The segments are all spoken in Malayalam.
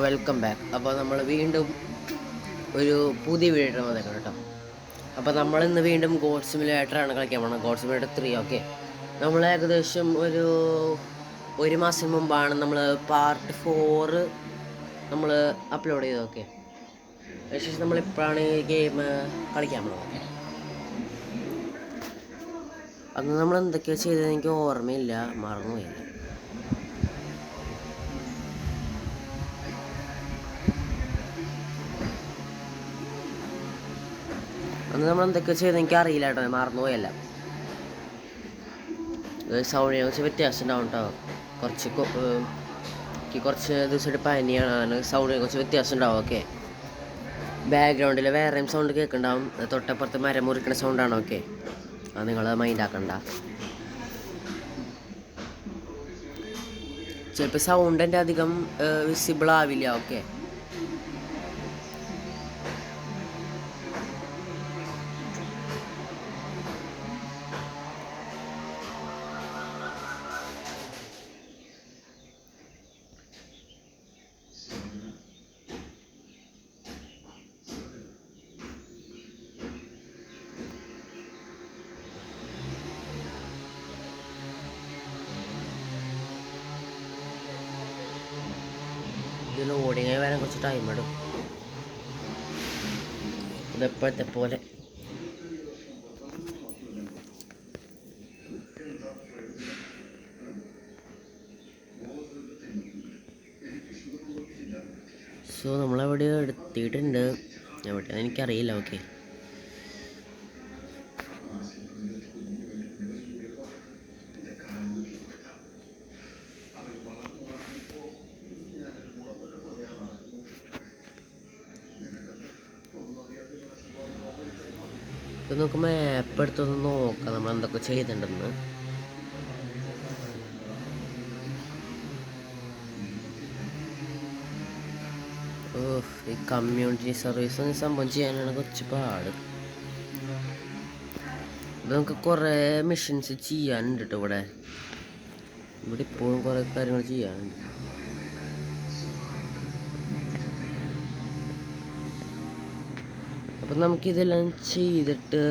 Welcome back. അപ്പോൾ നമ്മൾ വീണ്ടും ഒരു പുതിയ വീഡിയോ വന്നേക്കണം കേട്ടോ. അപ്പോൾ നമ്മളിന്ന് വീണ്ടും ഗോഡ് സിമുലേറ്ററാണ് കളിക്കാൻ പോകുന്നത്. God simulator 3. ഓക്കെ, നമ്മൾ ഏകദേശം ഒരു മാസം മുമ്പാണ് നമ്മൾ പാർട്ട് 4 നമ്മൾ അപ്ലോഡ് ചെയ്തത്. ഓക്കെ, അതിനുശേഷം നമ്മളിപ്പോഴാണ് ഈ ഗെയിം കളിക്കാൻ പോകുന്നത്. ഓക്കെ, അന്ന് നമ്മൾ എന്തൊക്കെയാണ് ചെയ്തത് എനിക്ക് ഓർമ്മയില്ല, മറന്നുപോയില്ല. അന്ന് നമ്മൾ എന്തൊക്കെ ചെയ്ത് എനിക്ക് അറിയില്ല കേട്ടോ, മറന്നുപോയല്ല. സൗണ്ടിനെ കുറിച്ച് വ്യത്യാസം ഉണ്ടാവും കേട്ടോ. കുറച്ച് ദിവസമായിട്ട് പനിയാണ്, സൗണ്ടിനെ കുറിച്ച് വ്യത്യാസം ഉണ്ടാവും. ഓക്കെ, ബാക്ക്ഗ്രൗണ്ടിൽ വേറെയും സൗണ്ട് കേൾക്കുന്നുണ്ടാവും. തൊട്ടപ്പുറത്ത് മരം മുറിക്കുന്ന സൗണ്ടാണ്. ഓക്കെ, അത് നിങ്ങൾ മൈൻഡ് ആക്കണ്ട. ചിലപ്പോൾ സൗണ്ട് എൻ്റെ അധികം വിസിബിൾ ആവില്ല. ഓക്കെ, ഇത് ലോഡിങ് വരാൻ കുറച്ച് ടൈം എടുക്കും. ഇതെപ്പോഴത്തെ പോലെ നമ്മളെവിടെ എടുത്തിട്ടുണ്ട്, എവിടെയാണെന്ന് എനിക്കറിയില്ല. ഓക്കെ, ഇപ്പം നമുക്ക് മാപ്പ് എടുത്തൊന്ന് നോക്കാം നമ്മൾ എന്തൊക്കെ ചെയ്തിട്ടുണ്ടെന്ന്. ഈ കമ്മ്യൂണിറ്റി സർവീസ് സംഭവം ചെയ്യാനാണ് കുറച്ച് പാട്. ഇത് നമുക്ക് കുറേ മിഷൻസ് ചെയ്യാനുണ്ട് കേട്ടോ. ഇവിടെ ഇപ്പോഴും കുറേ കാര്യങ്ങൾ ചെയ്യാനുണ്ട്. അപ്പം നമുക്കിതെല്ലാം ചെയ്തിട്ട്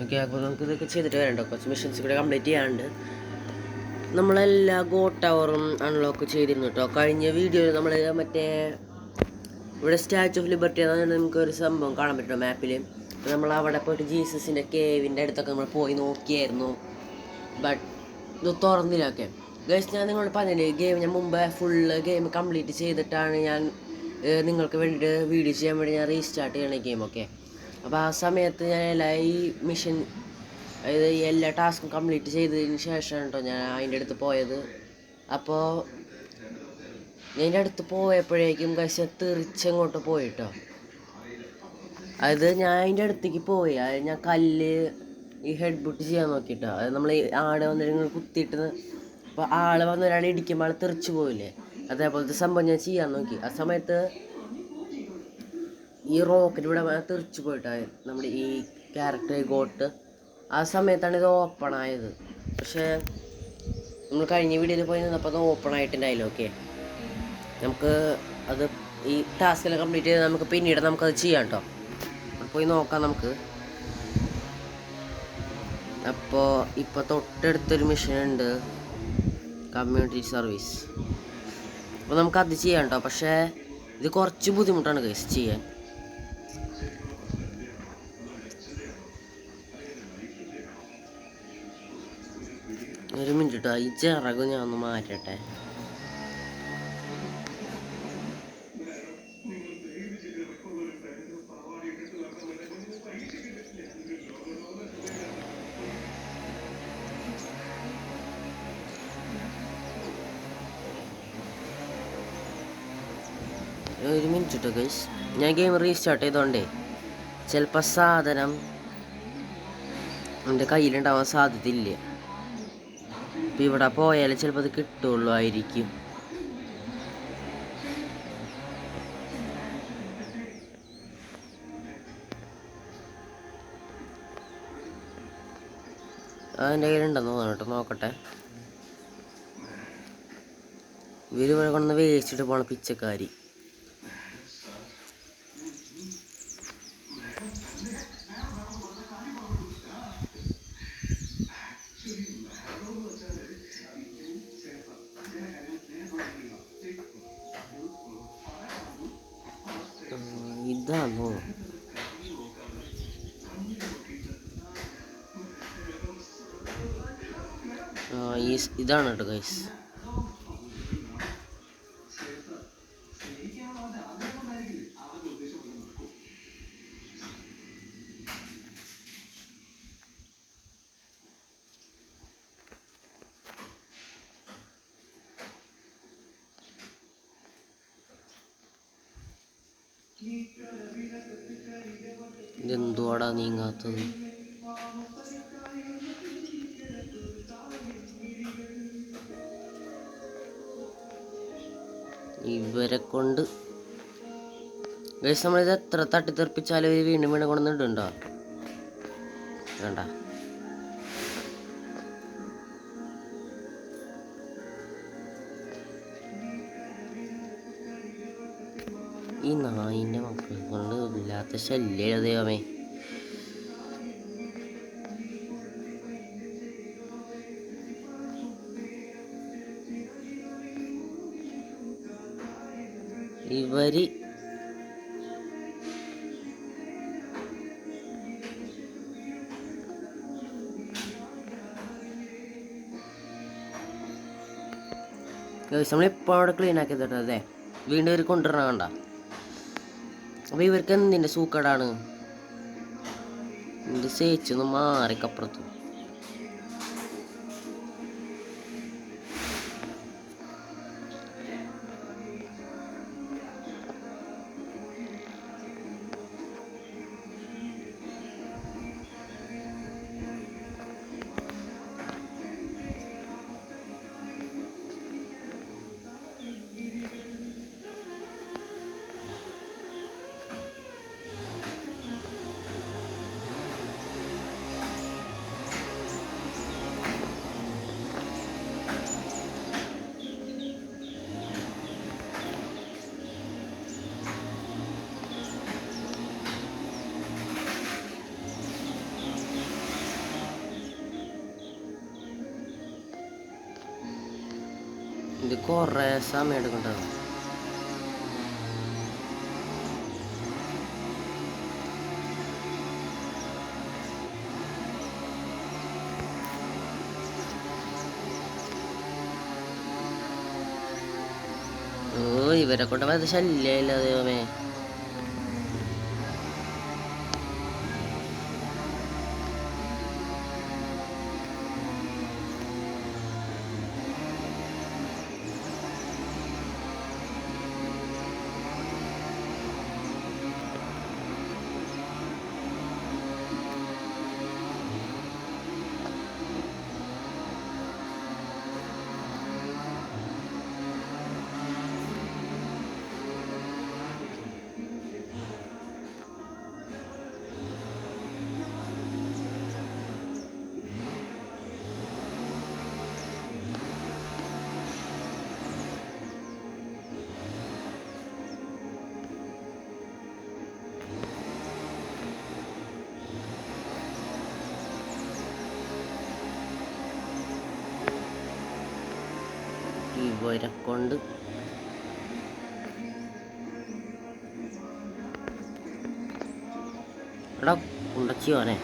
ഓക്കെ, അപ്പോൾ നമുക്കിതൊക്കെ ചെയ്തിട്ട് വരണ്ടോ. കുറച്ച് മിഷൻസ് കൂടെ കംപ്ലീറ്റ് ചെയ്യാനുണ്ട്. നമ്മളെല്ലാ ഗോഡ് ടവറും അൺലോക്ക് ചെയ്തിരുന്നു കേട്ടോ. കഴിഞ്ഞ വീഡിയോയിൽ നമ്മൾ മറ്റേ ഇവിടെ സ്റ്റാച്യു ഓഫ് ലിബർട്ടി എന്നാണ് നമുക്ക് ഒരു സംഭവം കാണാൻ പറ്റുമോ മാപ്പിൽ. നമ്മൾ അവിടെ പോയിട്ട് ജീസസിൻ്റെ കേവിൻ്റെ അടുത്തൊക്കെ നമ്മൾ പോയി നോക്കിയായിരുന്നു. ബട്ട് ഇത് തുറന്നില്ല. ഓക്കെ ഗൈസ്, ഞാൻ നിങ്ങളോട് പറഞ്ഞില്ലേ, ഗെയിം ഞാൻ മുമ്പ് ഫുള്ള് ഗെയിം കംപ്ലീറ്റ് ചെയ്തിട്ടാണ് ഞാൻ നിങ്ങൾക്ക് വേണ്ടിയിട്ട് വീഡിയോ ചെയ്യാൻ വേണ്ടി ഞാൻ റീസ്റ്റാർട്ട് ചെയ്യണ ഗെയിം. ഓക്കെ, അപ്പോൾ ആ സമയത്ത് ഞാൻ ഈ മിഷൻ, അതായത് എല്ലാ ടാസ്കും കംപ്ലീറ്റ് ചെയ്തതിന് ശേഷമാണ് കേട്ടോ ഞാൻ അതിൻ്റെ അടുത്ത് പോയത്. അപ്പോൾ ഞാൻ അതിൻ്റെ അടുത്ത് പോയപ്പോഴേക്കും ഗൈസ് തെറിച്ചങ്ങോട്ട് പോയിട്ടോ. അതായത് ഞാൻ അതിൻ്റെ അടുത്തേക്ക് പോയി, അതായത് ഞാൻ ഈ ഹെഡ് ബുട്ട് ചെയ്യാൻ നോക്കിയിട്ടോ. അത് നമ്മൾ ആട് വന്നിട്ട് കുത്തിയിട്ട് അപ്പോൾ ആൾ വന്ന് ഒരാൾ ഇടിക്കുമ്പോൾ ആൾ തെറിച്ച് പോയില്ലേ, അതേപോലത്തെ സംഭവം ഞാൻ ചെയ്യാൻ നോക്കി. ആ സമയത്ത് ഈ റോക്കറ്റ് ഇവിടെ തെറിച്ച് പോയിട്ടോ നമ്മുടെ ഈ ക്യാരക്ടർ ഗോട്ട്. ആ സമയത്താണ് ഇത് ഓപ്പൺ ആയത്. പക്ഷേ നമ്മൾ കഴിഞ്ഞ വീഡിയോയിൽ പോയി നിന്നപ്പോൾ അത് ഓപ്പൺ ആയിട്ടുണ്ടായില്ല. ഓക്കെ, നമുക്ക് അത് ഈ ടാസ്കെല്ലാം കംപ്ലീറ്റ് ചെയ്ത് നമുക്ക് പിന്നീട് നമുക്കത് ചെയ്യാം കേട്ടോ. പോയി നോക്കാം നമുക്ക്. അപ്പോൾ ഇപ്പോൾ തൊട്ടടുത്തൊരു മിഷൻ ഉണ്ട്, കമ്മ്യൂണിറ്റി സർവീസ്. അപ്പോൾ നമുക്കത് ചെയ്യാം കേട്ടോ. പക്ഷേ ഇത് കുറച്ച് ബുദ്ധിമുട്ടാണ് ഗൈസ് ചെയ്യാൻ. ഒരു മിനിറ്റ് കേട്ടോ, ഈ ചിറക് ഞാൻ ഒന്ന് മാറ്റട്ടെ. ഒരു മിനിറ്റ് കേട്ടോ ഗൈസ്, ഞാൻ ഗെയിം റീസ്റ്റാർട്ട് ചെയ്തോണ്ടേ ചിലപ്പോൾ സാധനം എൻ്റെ കയ്യിലുണ്ടാവാൻ സാധ്യതയില്ല. ഇപ്പം ഇവിടെ പോയാൽ ചിലപ്പോൾ അത് കിട്ടുള്ളൂ ആയിരിക്കും. അതിൻ്റെ കയ്യിലുണ്ടെന്ന് തോന്നണം കേട്ടോ, നോക്കട്ടെ. ഇവർ ഇവിടെ കൊണ്ടുവന്ന് വേസ്റ്റിട്ട് പോണ പിച്ചക്കാരി. ഇതാണോ? ഇതാണ് കേട്ടോ ഗൈസ്. ഇതെന്തുവാടാ നീങ്ങാത്തത്? ഇവരെ കൊണ്ട് ഗൈസ് നമ്മളിത് എത്ര തട്ടിത്തെറിപ്പിച്ചാലും ഇവർ വീണ്ടും വീണ്ടും കൊണ്ടുവന്നിട്ടുണ്ടോ? വേണ്ട. ഈ നായിൻ്റെ മക്കളെ കൊണ്ട് ഇല്ലാത്ത ശല്യ ദൈവമേ. ഇവര് നമ്മളിപ്പോൾ അവിടെ ക്ലീൻ ആക്കി തട്ടോ അതെ. വീണ്ടും ഇവർ കൊണ്ടുവരണ കണ്ട. അപ്പോൾ ഇവർക്ക് എന്തിൻ്റെ സൂക്കടാണ്? എൻ്റെ സേച്ചൊന്ന് മാറിക്കപ്പുറത്ത്. ഇത് കുറേ സമയം എടുക്കണ്ടത്. ഇവരെ കൊണ്ട് അത് ശല്യമില്ല ദൈവമേ. ഇവരെ കൊണ്ട് എടാ ഉണ്ടച്ചിയോനെ.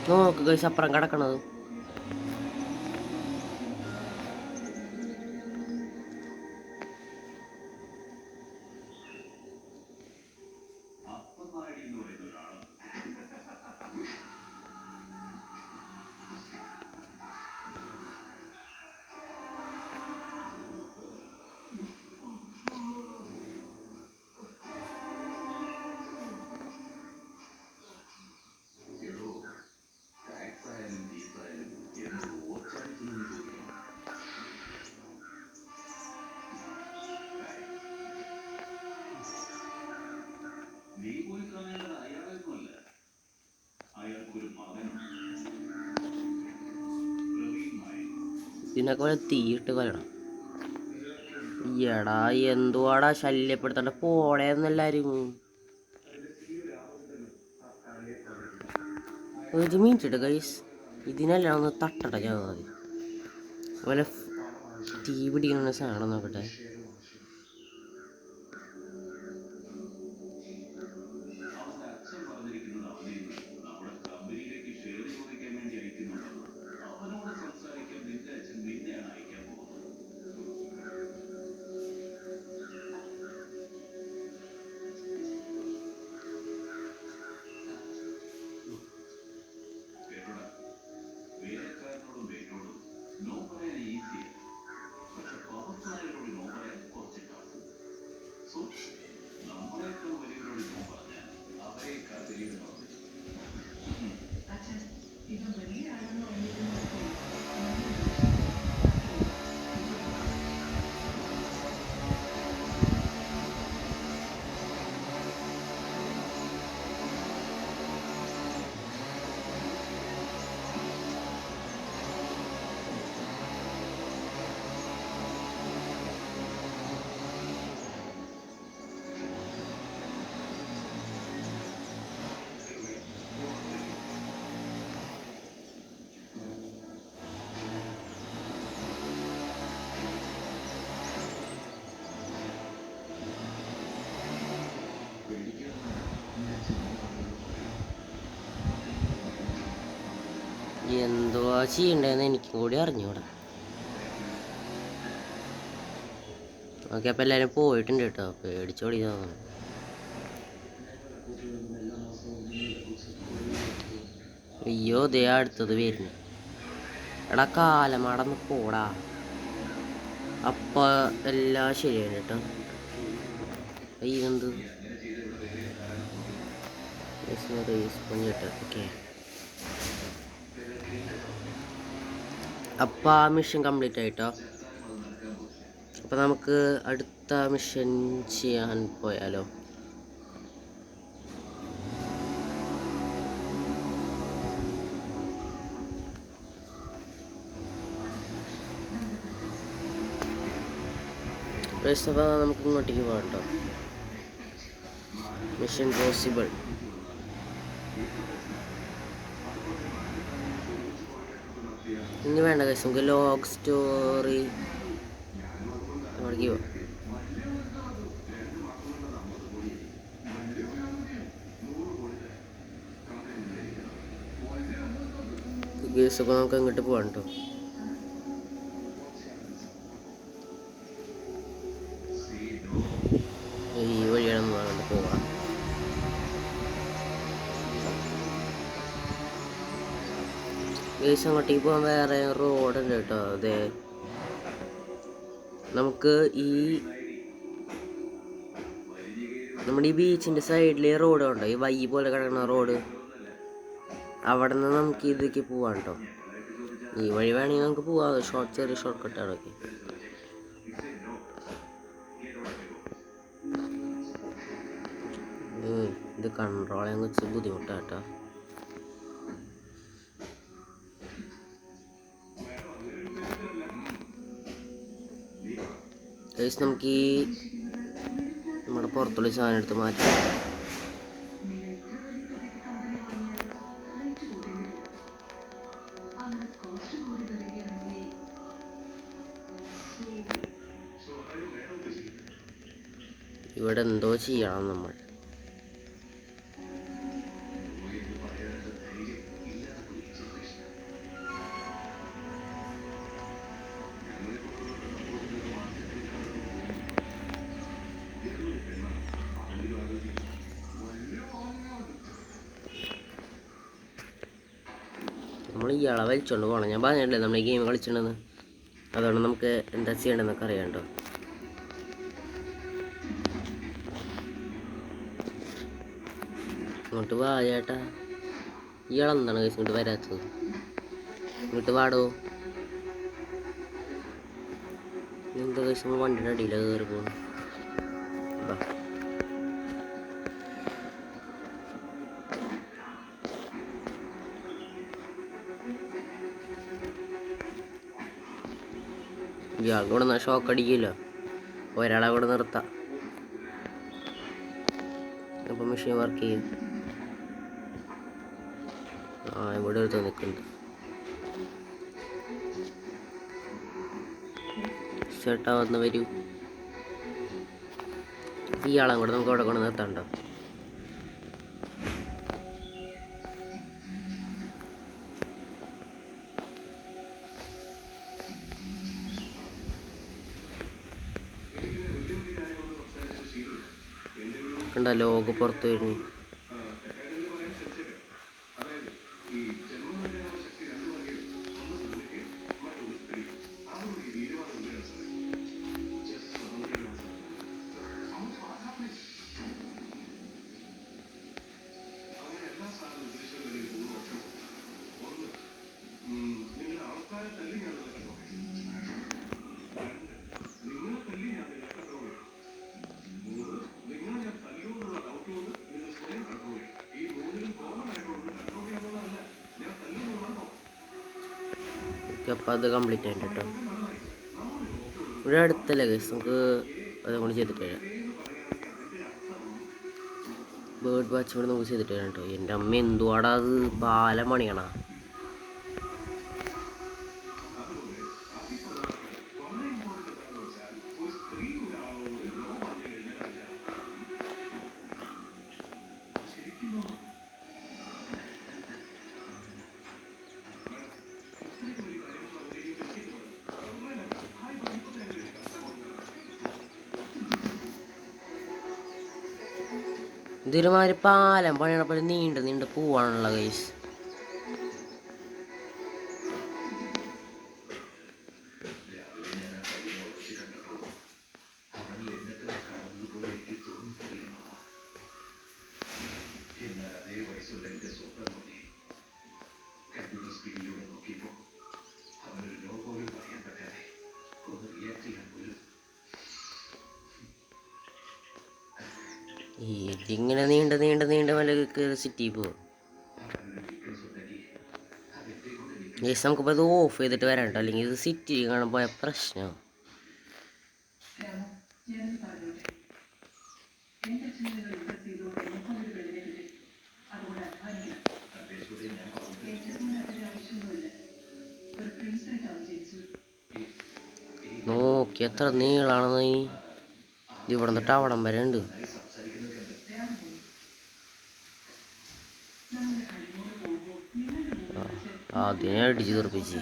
നോക്ക് ഗൈസ് അപ്പുറം കിടക്കണത്. ഇതിനൊക്കെ പോലെ തീയിട്ട് കൊല്ലണം. എടാ എന്തുവാടാ ശല്യപ്പെടുത്തണ്ട പോളേന്നെല്ലാരും. ഒരു മിനിറ്റ് ഗൈസ്, ഇതിനെല്ലാം ഒന്ന് തട്ടട ഞാൻ മതി. അതുപോലെ തീ പിടിക്കുന്ന സാധനം നോക്കട്ടെ. എന്തുവാ ചെയ്യണ്ടേന്ന് എനിക്കും കൂടി അറിഞ്ഞൂടാ. ഓക്കെ, അപ്പം എല്ലാവരും പോയിട്ടുണ്ട് കേട്ടോ, പേടിച്ചോടി തോന്നുന്നു. അയ്യോ ദേ അടുത്തത് വരുന്നു. എടാ കാലമാടന്ന് പോടാ. അപ്പം എല്ലാം ശരിയാണ് കേട്ടോ. ഇതെന്ത് ഓക്കെ, അപ്പം ആ മിഷൻ കംപ്ലീറ്റ് ആയിട്ടോ. അപ്പം നമുക്ക് അടുത്ത മിഷൻ ചെയ്യാൻ പോയാലോ? അപ്പോൾ നമുക്ക് ഇങ്ങോട്ടേക്ക് പോകാം കേട്ടോ. Mission possible. ഇനി വേണ്ട കേസ്, നമുക്ക് ലോഗ് സ്റ്റോറി അവിടേക്ക് പോവാം. കേസ് അപ്പോൾ നമുക്ക് അങ്ങോട്ട് പോകാം കേട്ടോ. ഈ വഴിയാണ് അങ്ങോട്ട് പോവാം. കേസ് അങ്ങോട്ടേക്ക് പോകാൻ വേറെ റോഡുണ്ട് കേട്ടോ. അതെ, നമുക്ക് ഈ നമ്മുടെ ഈ ബീച്ചിൻ്റെ സൈഡിൽ റോഡ് ഉണ്ടോ, ഈ വൈ പോലെ കിടക്കുന്ന റോഡ്, അവിടെ നിന്ന് നമുക്ക് ഇതിലേക്ക് പോവാം കേട്ടോ. ഈ വഴി വേണമെങ്കിൽ നമുക്ക് പോവാം, ചെറിയ ഷോർട്ട് കട്ടാണൊക്കെ. ഇത് കൺട്രോൾ ചെയ്യാൻ കുറച്ച് ബുദ്ധിമുട്ടാണ് കേട്ടോ. നമുക്ക് ഈ നമ്മുടെ പുറത്തുള്ള സാധനം എടുത്ത് മാറ്റാം. ഇവിടെ എന്തോ ചെയ്യണം നമ്മൾ. നമ്മൾ ഇയാളെ വലിച്ചോണ്ട് പോകണം. ഞാൻ പറഞ്ഞില്ലേ നമ്മൾ ഈ ഗെയിം കളിച്ചിട്ടുണ്ടെന്ന്. അതുകൊണ്ട് നമുക്ക് എന്താ ചെയ്യേണ്ടതെന്നൊക്കെ അറിയാം കേട്ടോ. ഇങ്ങോട്ട് വാ ചേട്ടാ. ഇയാളെന്താണ് കേസ് ഇങ്ങോട്ട് വരാത്തത്? ഇങ്ങോട്ട് വാടോ. എന്താ കേസ് നമ്മൾ വണ്ടിയുടെ അടിയിലാണ് കയറി പോകുന്നു. വാ. ഇയാൾക്ക് ഇവിടെ നിന്ന് ഷോക്ക് അടിക്കില്ല, ഒരാളെ ഇവിടെ നിർത്താം. അപ്പം മെഷീൻ വർക്ക് ചെയ്യും. ഇവിടെ എടുത്ത് നിൽക്കുന്നുണ്ട്. ചേട്ടാ വന്ന് വരൂ. ഇയാളെ കൂടെ നമുക്ക് അവിടെ കൊണ്ട് നിർത്താണ്ടോ? കണ്ട ലോഗ് പുറത്ത് വരുന്നു. അപ്പം അത് കംപ്ലീറ്റ് ആയിട്ട് കേട്ടോ. ഇവിടെ അടുത്തല്ലേ ഗൈസ്, നമുക്ക് അതും കൂടി ചെയ്തിട്ട് വരാം. ബേർഡ് വാച്ച് ഇവിടെ നമുക്ക് ചെയ്തിട്ട് വരാം കേട്ടോ. എൻ്റെ അമ്മ എന്തുവാടാ അത്, പാലം പണിയണ. ഇതൊരുമാതിരി പാലം പണിയണപ്പോൾ നീണ്ട് പോവാണുള്ള ഗൈസ്. ഇതിങ്ങനെ നീണ്ട് മല കയറി സിറ്റി പോകും. ഗൈസ് നമുക്കിപ്പോൾ ഇത് ഓഫ് ചെയ്തിട്ട് വരാം കേട്ടോ, അല്ലെങ്കിൽ ഇത് സിറ്റി കാണാൻ പോയ പ്രശ്നമാണ്. നോക്കി എത്ര നീളാണെന്ന്. ഇവിടെ തൊട്ട് അവിടം വരെ ഉണ്ട്. അതിനെ അടിച്ച് തെറിപ്പിച്ച്.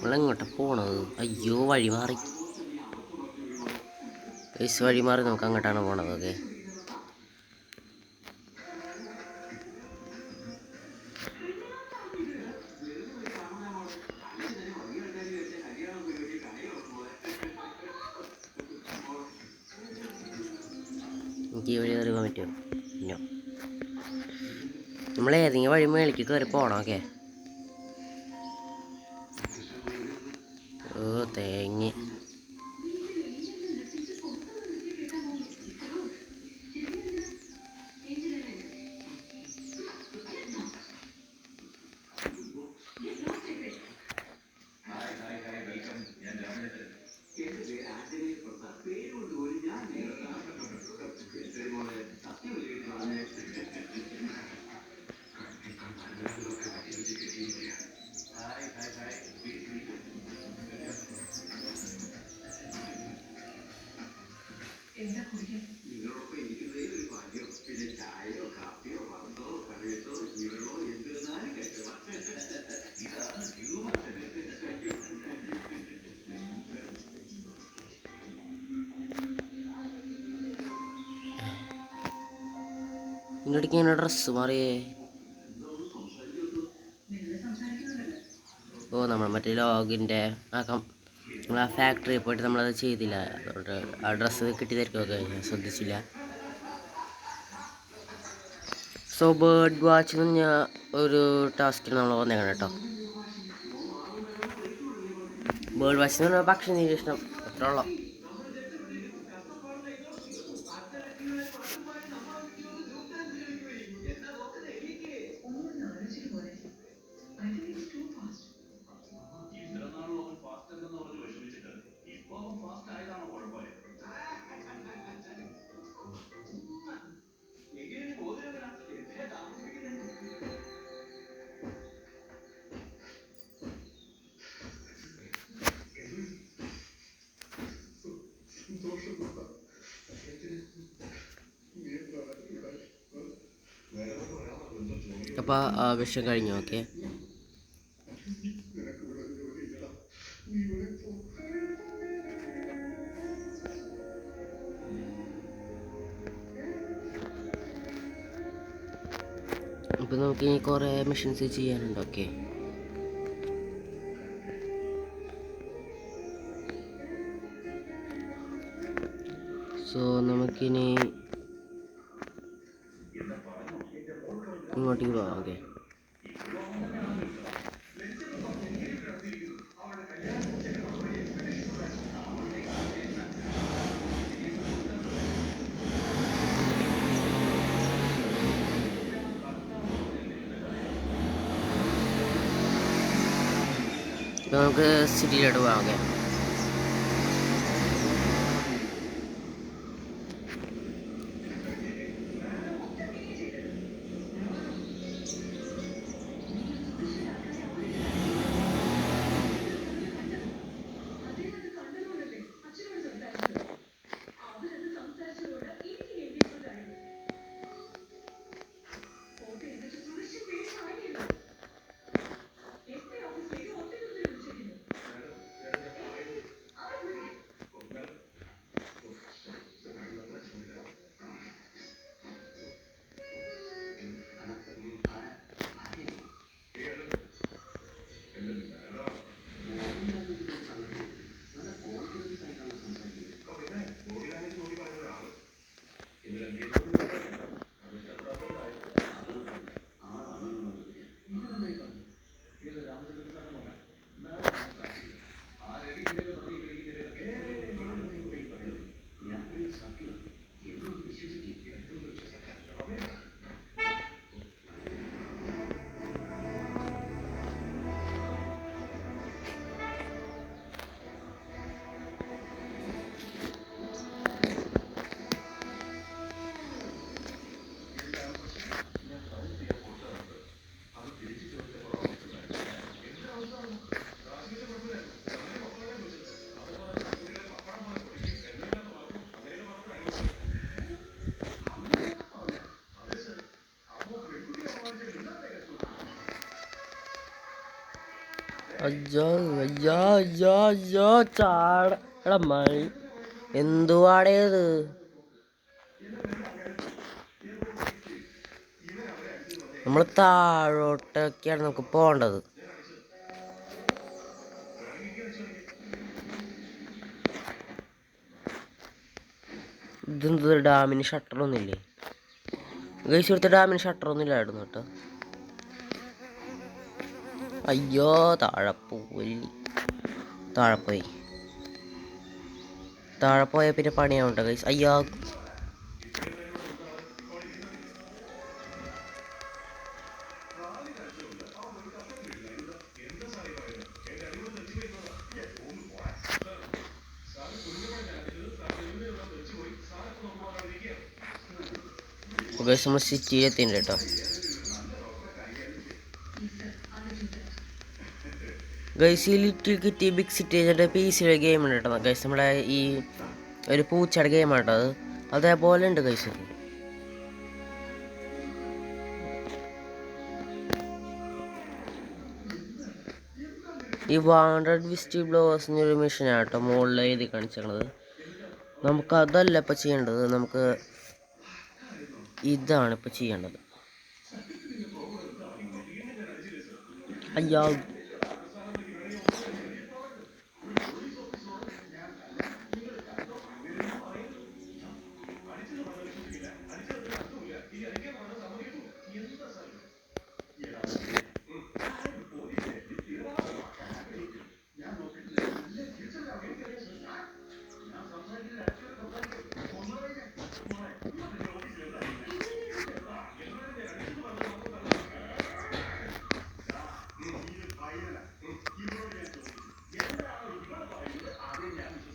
നമ്മളെങ്ങോട്ടാ പോണത്? അയ്യോ വഴി മാറി. വഴി മാറി നമുക്ക് അങ്ങോട്ടാണ് പോണത്. ഓക്കെ, എനിക്ക് ഈ വഴി കയറി പോകാൻ പറ്റുമോ? ഇല്ല, നമ്മൾ ഏതെങ്കിലും വഴി മേളിക്ക് കയറി പോകണം. ഓക്കെ, ഓ തേങ്ങ. ഇടയ്ക്ക് ഇങ്ങനെ ഡ്രസ്സ് മാറിയേ. ഓ നമ്മൾ മറ്റേ ലോഗിൻ്റെ നമ്മൾ ആ ഫാക്ടറിയിൽ പോയിട്ട് നമ്മളത് ചെയ്തില്ല, അതുകൊണ്ട് ആ ഡ്രസ്സ് കിട്ടിയതായിരിക്കുമൊക്കെ ഞാൻ ശ്രദ്ധിച്ചില്ല. സോ ബേർഡ് വാച്ച് എന്ന് പറഞ്ഞാൽ ഒരു ടാസ്കിൽ നമ്മൾ വന്നേക്കണം കേട്ടോ. ബേർഡ് വാച്ച് എന്ന് പറഞ്ഞാൽ പക്ഷി നിരീക്ഷണം അത്ര ഉള്ളു. അപ്പോൾ ആവശ്യം കഴിഞ്ഞു. ഓക്കെ, അപ്പോൾ നമുക്ക് ഇനി കുറേ മിഷൻസ് ചെയ്യാനുണ്ട്. ഓക്കെ, സോ നമുക്കിനി ഇങ്ങോട്ടേക്ക് പോകാം. ഓക്കെ, ഇപ്പോൾ നമുക്ക് സിറ്റിയിലോട്ട് പോകാം. ഓക്കെ, അയ്യോ അയ്യോ അയ്യോ അയ്യോ ചാട മഴ എന്തുവാടേത്. നമ്മൾ താഴോട്ടൊക്കെയാണ് നമുക്ക് പോകേണ്ടത്. ഇതെന്ത് ഡാമിന് ഷട്ടറൊന്നുമില്ലേ ഗൈസ്? ഇവിടുത്തെ ഡാമിന് ഷട്ടറൊന്നുമില്ലായിരുന്നു കേട്ടോ. അയ്യോ താഴെ പോയ പിന്നെ പണിയാവണ്ട ഗൈസ്. അയ്യോ ഗൈസ് നമ്മൾ സിറ്റിയിൽ എത്തിയിട്ടുണ്ട് കേട്ടോ. ഗൈസ് ഈ Little Kitty Big City PC game ഉണ്ട് കേട്ടോ ഗൈസ്. നമ്മളെ ഈ ഒരു പൂച്ചയുടെ ഗെയിമാണ് കേട്ടോ അത്. അതേപോലെ ഉണ്ട് ഗൈസ്. ഈ വാണ്ടഡ് വിസിറ്റി ബ്ലോവേഴ്സ് എന്നൊരു മിഷനാണ് കേട്ടോ മുകളിൽ എഴുതി കാണിച്ചത്. നമുക്കതല്ല ഇപ്പം ചെയ്യേണ്ടത്. നമുക്ക് ഇതാണ് ഇപ്പോൾ ചെയ്യേണ്ടത്. അയ്യോ,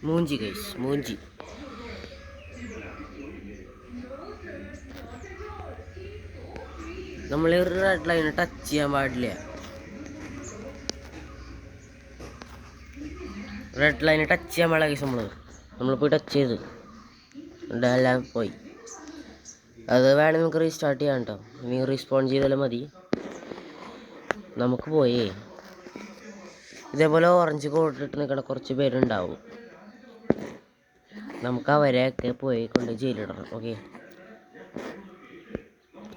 മൂഞ്ചി ഗൈസ്, മൂഞ്ചി. നമ്മൾ ഒരു റെഡ് ലൈനെ ടച്ച് ചെയ്യാൻ പാടില്ല. റെഡ് ലൈനെ ടച്ച് ചെയ്യാൻ പാടില്ല ഗൈസ്. നമ്മൾ പോയി ടച്ച് ചെയ്ത് എല്ലാം പോയി. അത് വേണമെങ്കിൽ നമുക്ക് റീസ്റ്റാർട്ട് ചെയ്യാം കേട്ടോ. ഇനി റീസ്പോൺ ചെയ്താലും മതി. നമുക്ക് പോയേ ഇതേപോലെ ഓറഞ്ച് കോട്ടിട്ട് നിൽക്കണ കുറച്ച് പേരുണ്ടാവും. നമുക്ക് അവരെയൊക്കെ പോയി കൊണ്ട് ജയിലിടണം. ഓക്കെ,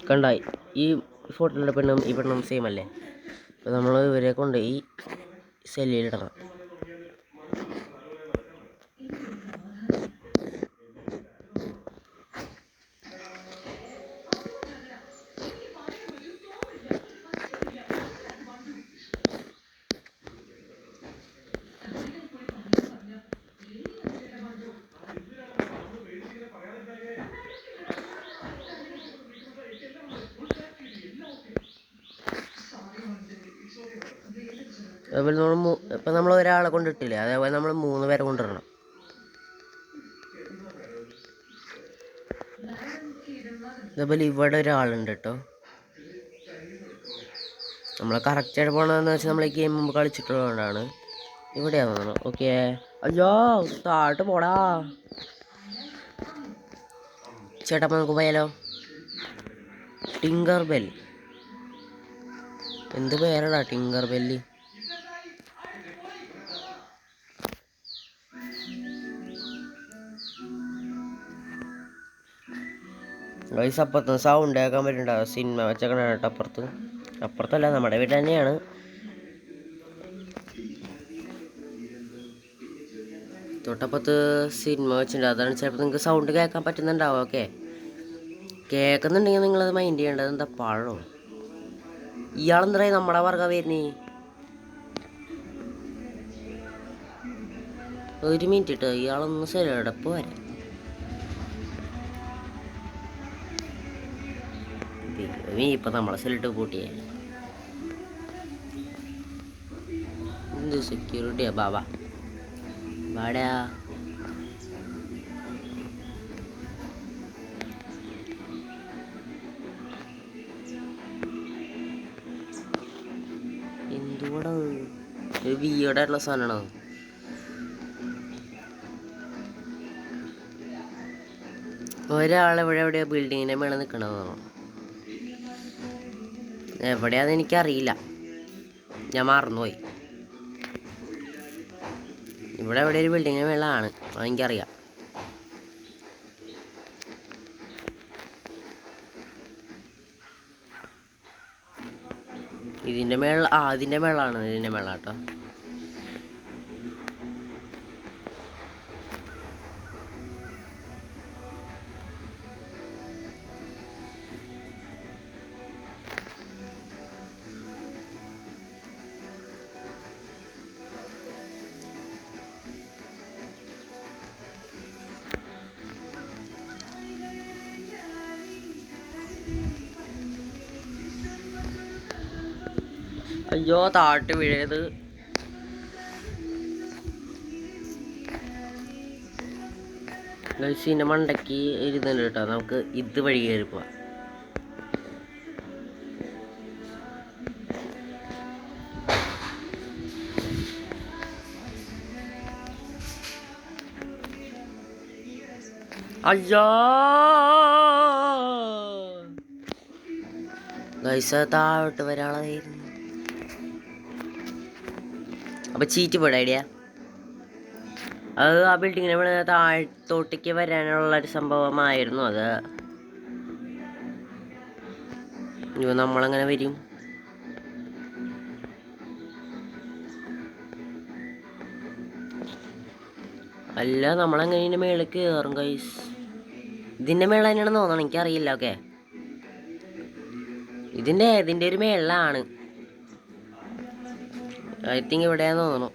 കണ്ടായി ഈ ഫോട്ടോയിലെ പെണ്ണും ഈ പെണ്ണും സെയിം അല്ലേ? അപ്പോൾ നമ്മൾ ഇവരെ കൊണ്ട് ഈ സെല്ലിലിടണം. അതേപോലെ ഇപ്പം നമ്മൾ ഒരാളെ കൊണ്ടിട്ടില്ലേ, അതേപോലെ നമ്മൾ 3 പേരെ കൊണ്ടുവരണം. അതേപോലെ ഇവിടെ ഒരാളുണ്ട് കേട്ടോ. നമ്മൾ കറക്റ്റായിട്ട് പോകണമെന്ന് വെച്ചാൽ നമ്മൾ ഈ ഗെയിം മുമ്പ് കളിച്ചിട്ടുള്ളതുകൊണ്ടാണ്. ഇവിടെയാണ് തോന്നണം. ഓക്കെ, അയ്യോ താഴോട്ട് പോടാ ചേട്ടാ. അപ്പം നമുക്ക് പോയാലോ? ടിങ്കർ ബെൽ, എന്ത് പേരാടാ ടിങ്കർ ബെല്ല്? ഗൈസ്, അപ്പുറത്ത് സൗണ്ട് കേൾക്കാൻ പറ്റുന്നുണ്ടാവും. സിനിമ വെച്ചേക്കണ കേട്ടോ. അപ്പുറത്തല്ല, നമ്മുടെ വീട്ടിൽ തന്നെയാണ്. തൊട്ടപ്പുറത്ത് സിനിമ വെച്ചിട്ടുണ്ട്. അതാണ് ചിലപ്പോൾ നിങ്ങൾക്ക് സൗണ്ട് കേൾക്കാൻ പറ്റുന്നുണ്ടാവും. ഓക്കെ, കേൾക്കുന്നുണ്ടെങ്കിൽ നിങ്ങളത് മൈൻഡ് ചെയ്യേണ്ടത്. എന്താ പഴം ഇയാളെന്താ നമ്മുടെ വർഗ വരുന്നേ? ഒരു മിനിറ്റ് ഇട്ടോ, ഇയാളൊന്ന് ശരിയടപ്പ് വരാം. നീ ഇപ്പം നമ്മളെ സെല്ലിട്ട് കൂട്ടിയേ. എന്ത് സെക്യൂരിറ്റിയാ ബാബാ വാടാ. എന്തുകൂടെ ഒരു വിയോടായിട്ടുള്ള സാധനമാണോ? ഒരാളെവിടെയാ ബിൽഡിങ്ങിൻ്റെ മേലെ നിൽക്കണമെന്നോ? എവിടെയാണെന്ന് എനിക്കറിയില്ല, ഞാൻ മറന്നുപോയി. ഇവിടെ എവിടെ ഒരു ബിൽഡിങ്ങിൻ്റെ മേളാണ്, അതെനിക്കറിയാം. ഇതിൻ്റെ ഇതിൻ്റെ മേളാണ്. ഇതിൻ്റെ മേള കേട്ടോ. അയ്യോ താട്ട് വീഴത്. ഗൾസിൻ്റെ മണ്ടയ്ക്ക് ഇരുന്നുണ്ട് കേട്ടോ. നമുക്ക് ഇത് വഴി കയറി പോവാം. അയ്യോ ഗൈസ്, താഴോട്ട് വരാളായിരുന്നു. അപ്പോൾ ചീറ്റ് പോടെ ഐഡിയ. അത് ആ ബിൽഡിങ്ങിനെ താഴത്തോട്ടേക്ക് വരാനുള്ളൊരു സംഭവമായിരുന്നു അത്. ഇവ നമ്മളങ്ങനെ വരും. അല്ല, നമ്മളെങ്ങനെ ഇതിൻ്റെ മേളിൽ കയറും ഗൈസ്? ഇതിൻ്റെ മേളിൽ തന്നെയാണെന്ന് തോന്നണം, എനിക്കറിയില്ല. ഓക്കെ, ഇതിൻ്റെ ഒരു മേളിലാണ്. ഐ തിങ്ക് ഇവിടെയാന്ന് തോന്നുന്നു.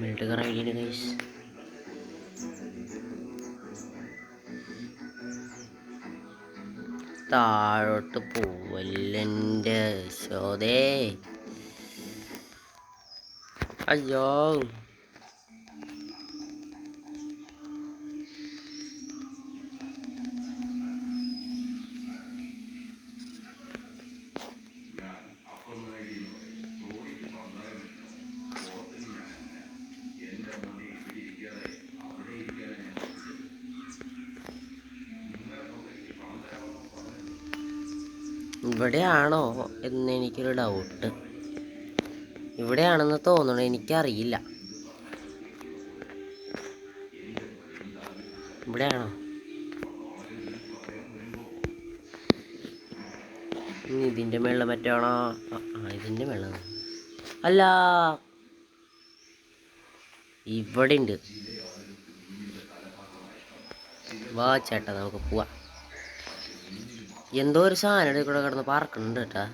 മേളിട്ട് കയറാൻ വേണ്ടിയിട്ട് ഗൈസ്. താഴോട്ട് പോവല്ലെൻ്റെ ശോതേ. അയ്യോ, ഇവിടെയാണോ എന്ന് എനിക്കൊരു ഡൗട്ട്. ഇവിടെയാണെന്ന് തോന്നണം, എനിക്കറിയില്ല. ഇവിടെയാണോ? ഇതിൻ്റെ മേളിൽ മറ്റാണോ? ഇതിൻ്റെ മേളിൽ അല്ല, ഇവിടെ ഉണ്ട്. വാ ചേട്ടാ, നമുക്ക് പോവാം. എന്തോ ഒരു സാധനം കൂടെ കിടന്ന് പറക്കുന്നുണ്ട് കേട്ടാ.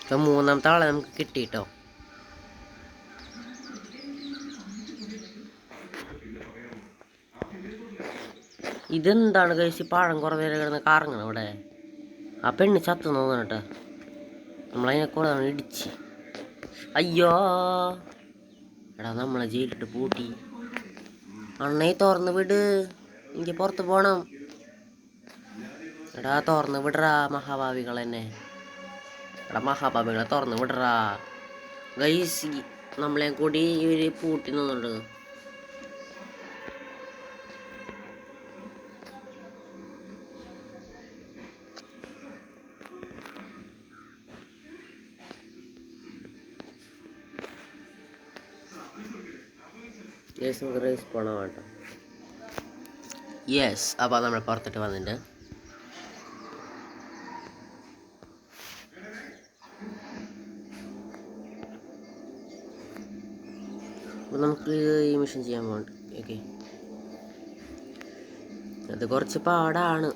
ഇപ്പം മൂന്നാമത്തെ ആളെ നമുക്ക് കിട്ടിട്ടോ. ഇതെന്താണ് കഴിച്ച് പഴം കുറേ നേരം കിടന്ന് കറങ്ങണം ഇവിടെ. ആ പെണ്ണ് ചത്തു തോന്നണം കേട്ടോ. നമ്മളതിനെ കൂടെ ഇടിച്ച്. അയ്യോ എടാ, നമ്മളെ ജയിലിട്ട് പൂട്ടി. അണ്ണേ തുറന്ന് വിട്, എനിക്ക് പുറത്ത് പോണം. എടാ തുറന്ന് വിടറാ മഹാഭാവികൾ എന്നെ. എടാ മഹാഭാവികളെ തുറന്ന് വിടറാ ഗൈസ്. നമ്മളെ കൂടി ഇവര് പൂട്ടി നിന്നുണ്ട്. യെസ്, നമുക്ക് റേസ് പോകണം കേട്ടോ. യെസ്, അപ്പോൾ നമ്മൾ പുറത്തിട്ട് വന്നിട്ടുണ്ട്. അപ്പോൾ നമുക്ക് ഈ മിഷൻ ചെയ്യാൻ പോകണ്ട. ഓക്കെ, അത് കുറച്ച് പാടാണ്.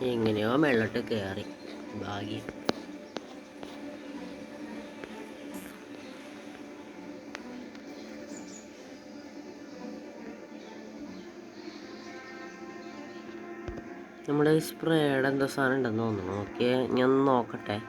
എങ്ങനെയോ വെള്ളട്ട് കയറി, ഭാഗ്യം. നമ്മുടെ സ്പ്രേയുടെ എന്തോ സാധനം ഉണ്ടെന്ന് തോന്നുന്നു. ഓക്കെ, ഞാൻ നോക്കട്ടെ.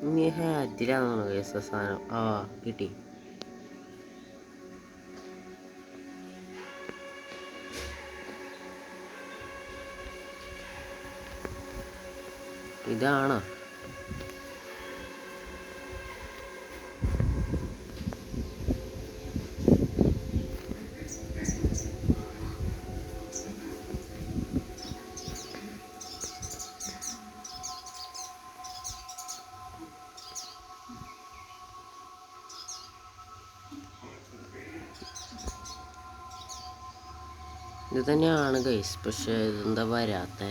ഇനി ഹാറ്റിലാണെന്ന് കേസ് സാധനം. ആ കിട്ടി. ഇതാണോ? ഇത് തന്നെയാണ് ഗൈസ്, പക്ഷെ ഇതെന്താ വരാത്ത?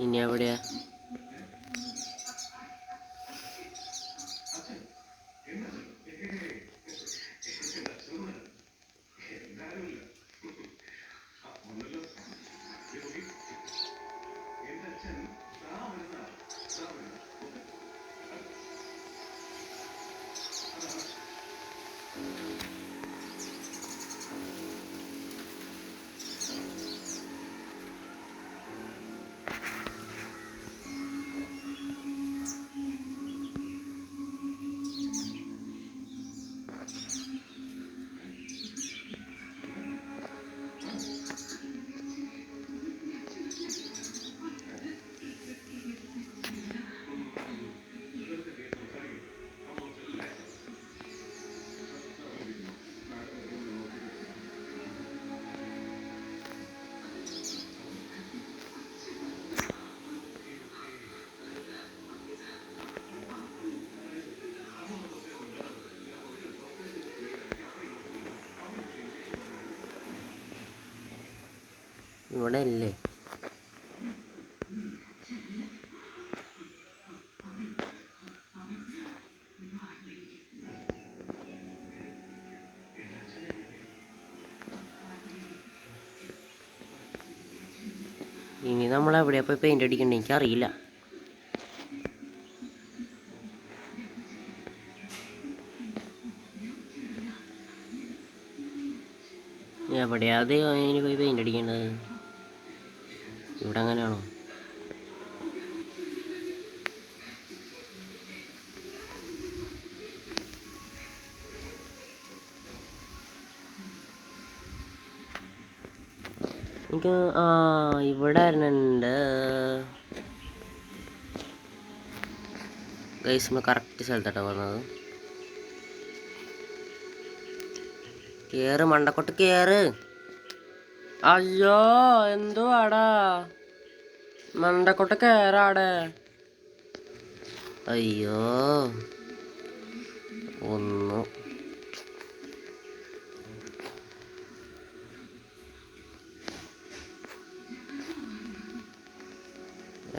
ഇനി എവിടെയാ? ഇവിടെ അല്ലേ? ഇനി നമ്മൾ എവിടെയാ പോയി പെയിന്റ് അടിക്കണ്ടേ? എനിക്കറിയില്ല. എവിടെയാ അത് ഇനി പോയി പെയിന്റ് അടിക്കേണ്ടത്? ഇവിടെ അങ്ങനെയാണോ? എനിക്ക് ഇവിടെ ഉണ്ട് ഗൈസ്. നമ്മൾ കറക്റ്റ് സ്ഥലത്താട്ടോ വന്നത്. കേറ് മണ്ടക്കോട്ട് കേറ്. അയ്യോ എന്തുവാടാ മണ്ടക്കോട്ട് കേറാടെ. അയ്യോ ഒന്നു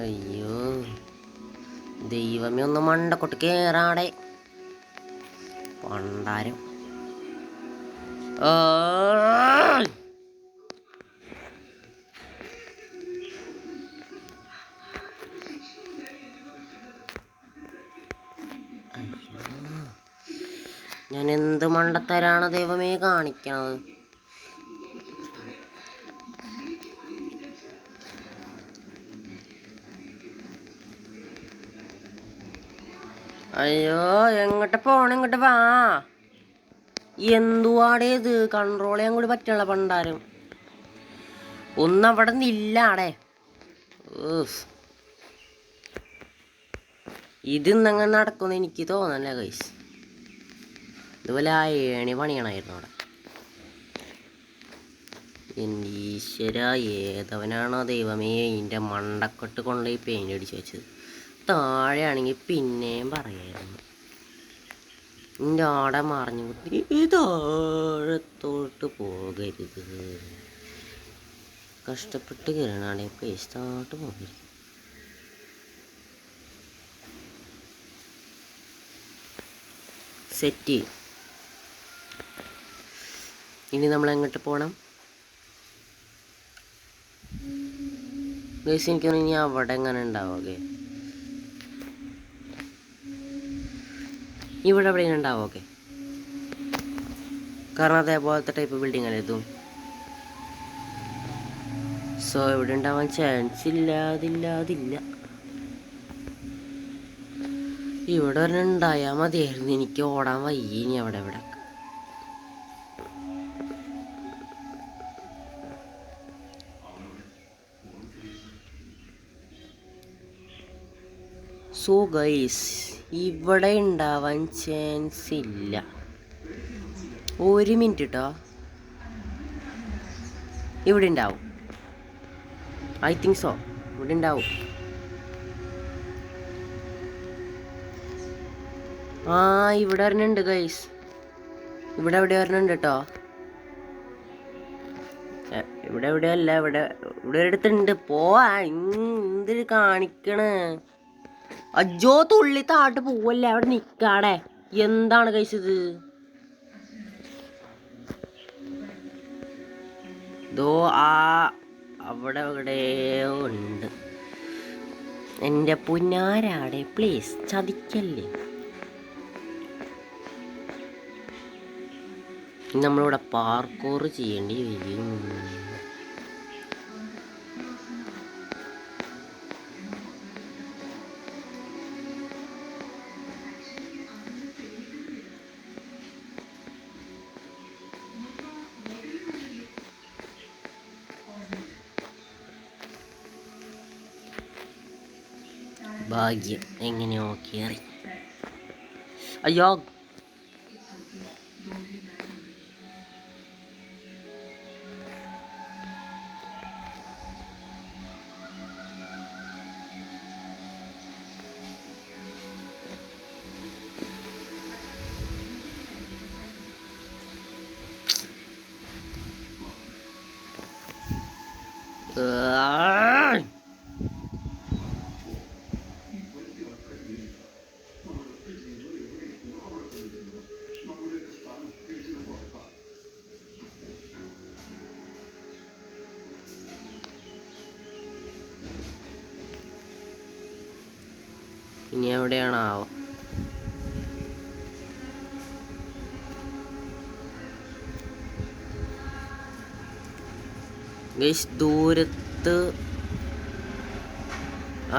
അയ്യോ ദൈവമേ, ഒന്ന് മണ്ടക്കോട്ട് കേറാടെ പണ്ടാരം. ഞാൻ എന്ത് മണ്ടത്തരാണ് ദൈവമേ കാണിക്കണത്? അയ്യോ എങ്ങോട്ട് പോണം? ഇങ്ങോട്ട് വാ. എന്തുവാടേ ഇത്? കൺട്രോൾ ചെയ്യാൻ കൂടി പറ്റുള്ള പണ്ടാരം. ഒന്നവിടെ നില്ലാടെ. ഇതിന്നങ്ങനെ നടക്കുമെന്ന് എനിക്ക് തോന്നല്ല ഗൈസ്. ഇതുപോലെ ഏണി പണിയണമായിരുന്നു അവിടെ. എൻ്റെ ഈശ്വര, ഏതവനാണോ ദൈവമേ ഇതിൻ്റെ മണ്ടക്കെട്ട് കൊണ്ടുപോയി പെയിൻ്റ് അടിച്ച് വെച്ചത്? താഴെയാണെങ്കിൽ പിന്നെയും പറയായിരുന്നു. എൻ്റെ ആടെ മറിഞ്ഞു കുത്തി താഴത്തോട്ട് പോകരുത്. കഷ്ടപ്പെട്ട് കയറണാടെ പ്ലേസ് താഴോട്ട് പോകരുത്. സെറ്റ്. ഇനി നമ്മൾ എങ്ങോട്ട് പോകണം ഗൈസ്? എനിക്ക് ഇനി അവിടെ എങ്ങനെ ഉണ്ടാവും? ഓക്കെ, ഇവിടെ എവിടെയെങ്കിലും ഉണ്ടാവും. ഓക്കെ, കാരണം അതേപോലത്തെ ടൈപ്പ് ബിൽഡിംഗ് അല്ലേ ഇതും. സോ ഇവിടെ ഉണ്ടാവാൻ ചാൻസ് ഇല്ല. അതില്ല. ഇവിടെ തന്നെ ഉണ്ടായാൽ മതിയായിരുന്നു. എനിക്ക് ഓടാൻ വയ്യ ഇനി അവിടെ. സോ ഗൈസ്, ഇവിടെ ഉണ്ടാവാൻ ചാൻസ് ഇല്ല. ഒരു മിനിറ്റ് കേട്ടോ, ഇവിടെ ഉണ്ടാവും. ഐ തിങ്ക് സോ, ഇവിടെ ഉണ്ടാവും. ഇവിടെ വരുന്നുണ്ട് ഗൈസ്. ഇവിടെ എവിടെ വരുന്നുണ്ട് കേട്ടോ. ഇവിടെ എവിടെയല്ല, ഇവിടെ ഒരിടത്തുണ്ട്. എന്തിന് കാണിക്കണേ? അജ്ജോ, തുള്ളി താട്ട് പോവല്ലേ, അവിടെ നിക്കാടെ. എന്താണ് ഗൈസ് ഇത്? അവിടെ എവിടെയോ ഉണ്ട്. എൻ്റെ പുന്നാരാടെ, പ്ലീസ് ചതിക്കല്ലേ. നമ്മളിവിടെ പാർക്കോർ ചെയ്യേണ്ടി വരും. ഭാഗ്യം എങ്ങനെയോ കയറി. അയ്യോ, ഇനി എവിടെയാണാവോ? ഗൈസ്, ദൂരത്ത്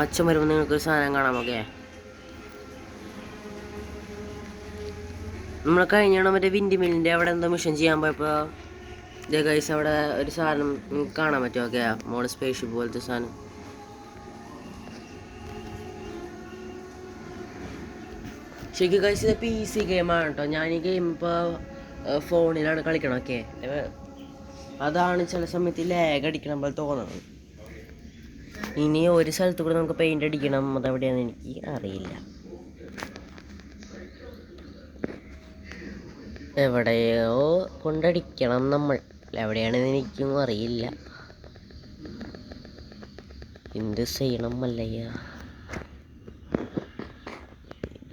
അച്ഛൻ വരുമ്പോൾ നിങ്ങൾക്കൊരു സാധനം കാണാം. ഓക്കെ, നമ്മൾ കഴിഞ്ഞാണ് മറ്റേ വിൻഡ് മില്ലിൻ്റെ അവിടെ എന്തോ മിഷൻ ചെയ്യാൻ പോയപ്പോൾ ഇതേ ഗൈസ് അവിടെ ഒരു സാധനം കാണാൻ പറ്റും. ഓക്കെ, മോഡ് സ്പേസ്ഷിപ്പ് പോലത്തെ സാധനം. ശരിക്കും ഗൈസ് ഇത് PC ഗെയിമാണ് കേട്ടോ. ഞാൻ ഈ ഗെയിം ഇപ്പോൾ ഫോണിലാണ് കളിക്കണം. ഓക്കെ, അതാണ് ചില സമയത്ത് ലാഗ് അടിക്കണം പോലെ തോന്നുന്നത്. ഇനി ഒരു സ്ഥലത്ത് കൂടെ നമുക്ക് പെയിൻ്റ് അടിക്കണം. അതെവിടെയാണെന്ന് എനിക്ക് അറിയില്ല. എവിടെയോ കൊണ്ടടിക്കണം നമ്മൾ. എവിടെയാണെന്ന് എനിക്കും അറിയില്ല. എന്ത് ചെയ്യണം മല്ലയ്യ?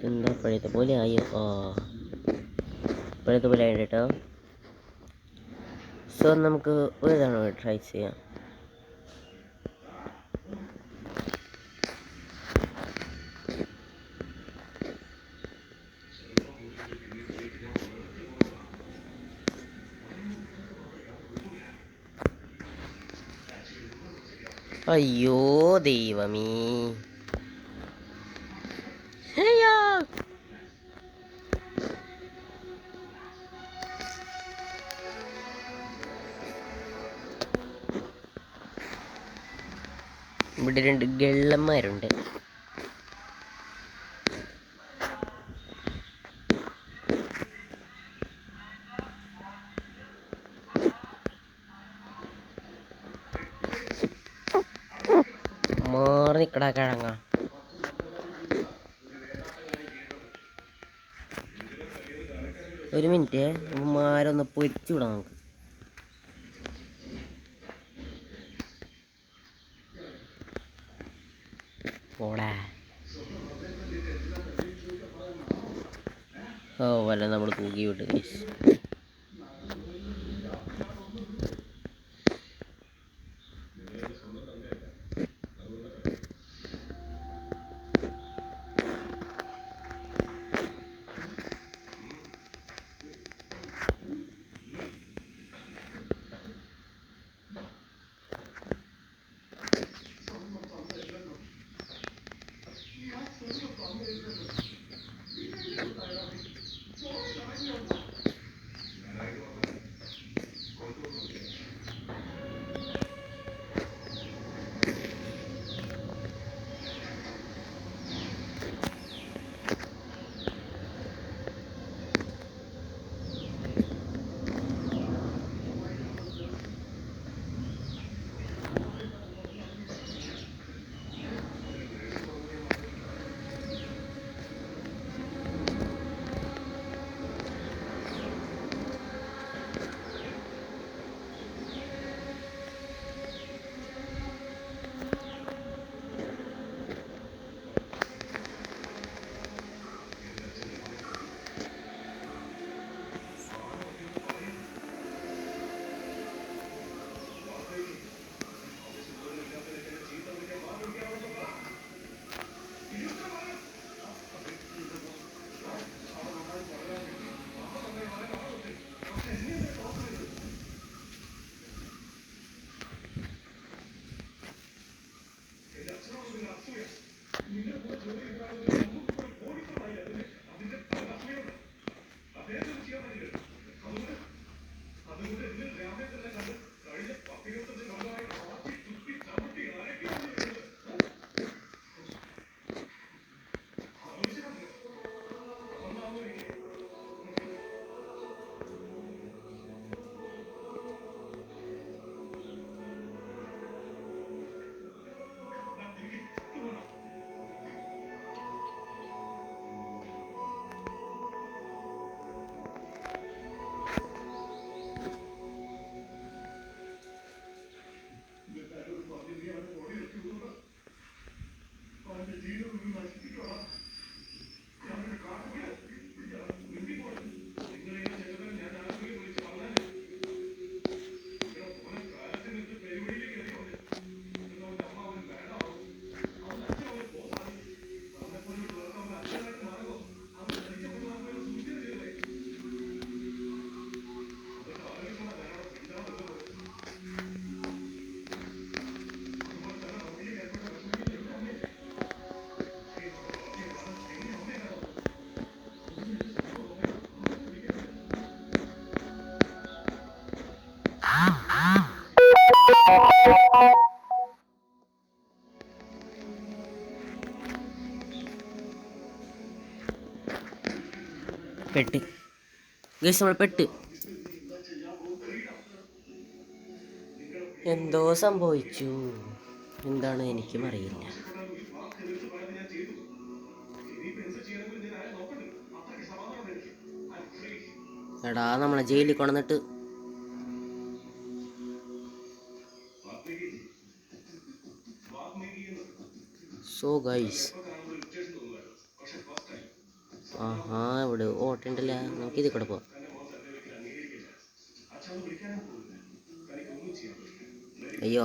എന്താ ഇപ്പോഴത്തെ പോലെ ആയോ? ഇപ്പോഴത്തെ പോലെ ആയിട്ട് കേട്ടോ. സോ നമുക്ക് ഒരു തവണ ട്രൈ ചെയ്യാം. അയ്യോ ദൈവമേ, ഇവിടെ 2 ഗള്ളന്മാരുണ്ട്. മാറി നിക്കടാ കിഴങ്ങ. ഒരു മിനിറ്റ്, മാരൊന്ന് പൊരിച്ചു വിടാം നമുക്ക്. പോടാ. ഓ വല്ല നമ്മൾ തൂക്കി വിട്ട് ഗൈസ്. പെട്ട് ഗൈസ്, നമ്മൾ പെട്ട്. എന്തോ സംഭവിച്ചു, എന്താണ് എനിക്കും അറിയില്ല. എടാ നമ്മളെ ജയിലിൽ കൊണ്ടുവന്നിട്ട് സോ ഗൈസ്. ആഹാ, ഇവിടെ ഓട്ടുണ്ടല്ല, നമുക്ക് ഇതിൽ കൂടെ പോവാം. അയ്യോ.